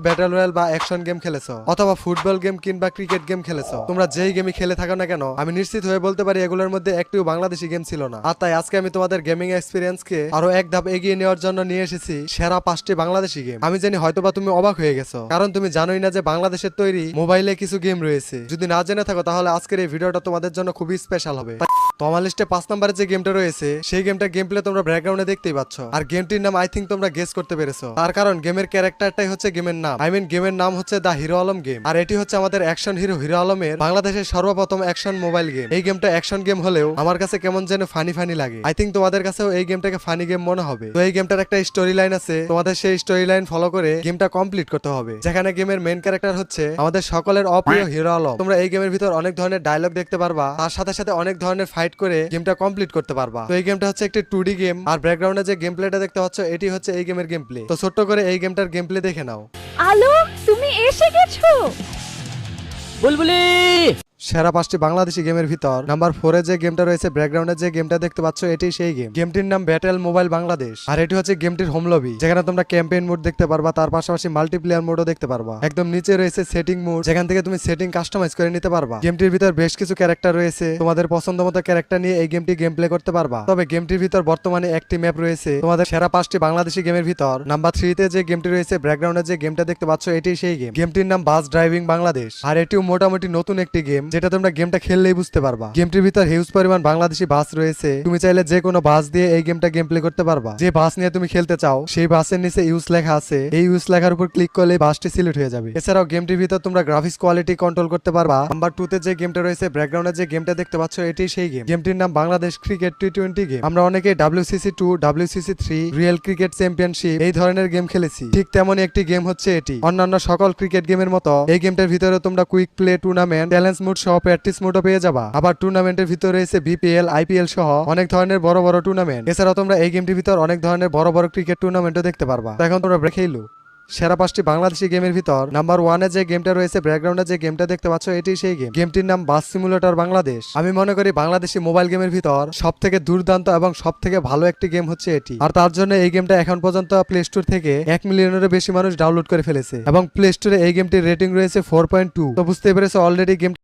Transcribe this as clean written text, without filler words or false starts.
Battle royale বা action game খেলেছো অথবা football game কিংবা ক্রিকেট গেম খেলেছো, তোমরা যেই গেমই খেলে থাকো না কেন আমি নিশ্চিত হয়ে বলতে পারি এগুলোর মধ্যে একটিও বাংলাদেশি গেম ছিল না। আর তাই আজকে আমি তোমাদের গেমিং এক্সপিরিয়েন্সকে আরো এক ধাপ এগিয়ে নেওয়ার জন্য নিয়ে এসেছি সেরা 5টি বাংলাদেশি গেম। আমি জানি হয়তোবা তুমি অবাক হয়ে গেছো, কারণ তুমি জানোই না যে বাংলাদেশের তৈরি মোবাইলে কিছু গেম রয়েছে। যদি না জেনে থাকো তাহলে আজকের এই ভিডিওটা তোমাদের জন্য খুবই স্পেশাল হবে। তো আমার লিস্টে 5 নম্বরে যে গেমটা রয়েছে সেই গেমটা গেম প্লে তোমরা ব্যাকগ্রাউন্ডে দেখতেই পাচ্ছ, আর গেমটির নাম আই থিঙ্ক তোমরা গেস করতে পেরেছো। তার কারণ গেমের ক্যারেক্টারটাই হচ্ছে গেমের নাম, গেমের নাম হচ্ছে দা হিরো আলম গেম। আর এটি হচ্ছে আমাদের অ্যাকশন হিরো হিরো আলমের বাংলাদেশের সর্বপ্রথম অ্যাকশন মোবাইল গেম। এই গেমটা অ্যাকশন গেম হলেও আমার কাছে কেমন যেন ফানি ফানি লাগে। আই থিঙ্ক তোমাদের কাছেও এই গেমটাকে ফানি গেম মনে হবে। তো এই গেমটার একটা স্টোরি লাইন আছে, তোমাদের সেই স্টোরি লাইন ফলো করে গেমটা কমপ্লিট করতে হবে, যেখানে গেমের মেইন ক্যারেক্টার হচ্ছে আমাদের সকলের অপ্রিয় হিরো আলম। তোমরা এই গেমের ভিতর অনেক ধরনের ডায়লগ দেখতে পারবা, তার সাথে সাথে অনেক ধরনের ফাইট করে গেমটা কমপ্লিট করতে পারবা। তো এই গেমটা হচ্ছে একটি 2D গেম, আর ব্যাকগ্রাউন্ডে যে গেম প্লেটা দেখতে পাচ্ছ এটি হচ্ছে এই গেমের গেম প্লে। তো ছোট্ট করে এই গেমটার গেম প্লে দেখে নাও। আলম, তুমি এসে গেছো। বুলবুলি সেরা 5টি বাংলাদেশি গেমের ভিতর নাম্বার 4 এ যে গেমটা রয়েছে ব্যাকগ্রাউন্ডে যে গেমটা দেখতে পাচ্ছ এটি সেই গেম। গেমটির নাম ব্যাটেল মোবাইল বাংলাদেশ, আর এটি হচ্ছে গেমটির হোম লবি, যেখানে তোমরা ক্যাম্পেইন মোড দেখতে পারবা, তার পাশাপাশি মাল্টিপ্লেয়ার মোডও দেখতে পারবা। একদম নিচে রয়েছে সেটিং মোড, যেখান থেকে তুমি সেটিং কাস্টমাইজ করে নিতে পারবা। গেমটির ভিতর বেশ কিছু ক্যারেক্টার রয়েছে, তোমাদের পছন্দ মতো ক্যারেক্টার নিয়ে এই গেমটি গেম প্লে করতে পারবা। তবে গেমটির ভিতর বর্তমানে একটি ম্যাপ রয়েছে। তোমাদের সেরা 5টি বাংলাদেশি গেমের ভিতর নাম্বার 3 তে যে গেমটি রয়েছে ব্যাকগ্রাউন্ডে যে গেমটা দেখতে পাচ্ছ এটি সেই গেম। গেমটির নাম বাস ড্রাইভিং বাংলাদেশ, আর এটিও মোটামুটি নতুন একটি গেম, যেটা তোমরা গেমটা খেললেই বুঝতে পারবা। গেমটির ভিতর হিউজ পরিমাণ বাংলাদেশি বাস রয়েছে, তুমি চাইলে যে কোনো বাস দিয়ে এই গেমটা গেম প্লে করতে পারবা। যে বাস নিয়ে তুমি খেলতে চাও সেই বাসের নিচে ইউজ লেখা আছে, এই ইউজ লেখার উপর ক্লিক করলে বাসটি সিলেক্ট হয়ে যাবে। এছাড়াও গেমটির ভিতর তোমরা গ্রাফিক্স কোয়ালিটি কন্ট্রোল করতে পারবা। নাম্বার 2 তে যে গেমটা রয়েছে ব্যাকগ্রাউন্ডে যে গেমটা দেখতে পাচ্ছ এটি সেই গেম। গেমটির নাম বাংলাদেশ ক্রিকেট টি20 গেম। আমরা অনেকে WCC2, WCC3, real cricket championship এই ধরনের গেম খেলেছি, ঠিক তেমনই একটি গেম হচ্ছে এটি। অন্যান্য সকল ক্রিকেট গেমের মতো এই গেমটার ভিতরে তোমরা quick play, tournament, challenge mode সহ প্র্যাকটিস মোডও পেয়ে যাবা। আবার টুর্নামেন্টের ভিতরে রয়েছে BPL, IPL সহ অনেক ধরনের বড় বড় টুর্নামেন্ট। এছাড়াও তোমরা এই গেমটির ভিতর অনেক ধরনের বড় বড় ক্রিকেট টুর্নামেন্টও দেখতে পারবা। তো এখন তোমরা খেলো সেরা 5টি বাংলাদেশি গেমের ভিতর নাম্বার 1 এ যে গেমটা রয়েছে ব্যাকগ্রাউন্ডে যে গেমটা দেখতে পাচ্ছ এটি সেই গেম। গেমটির নাম বাস সিমুলেটর বাংলাদেশ। আমি মনে করি বাংলাদেশি মোবাইল গেমের ভিতর সবথেকে দুর্দান্ত এবং সবথেকে ভালো একটি গেম হচ্ছে এটি, আর তার জন্য এই গেমটা এখন পর্যন্ত প্লে স্টোর থেকে 1 মিলিয়নেরও বেশি মানুষ ডাউনলোড করে ফেলেছে, এবং প্লে স্টোরে এই গেমটির রেটিং রয়েছে 4.2। তো বুঝতে পেরেছো অলরেডি গেম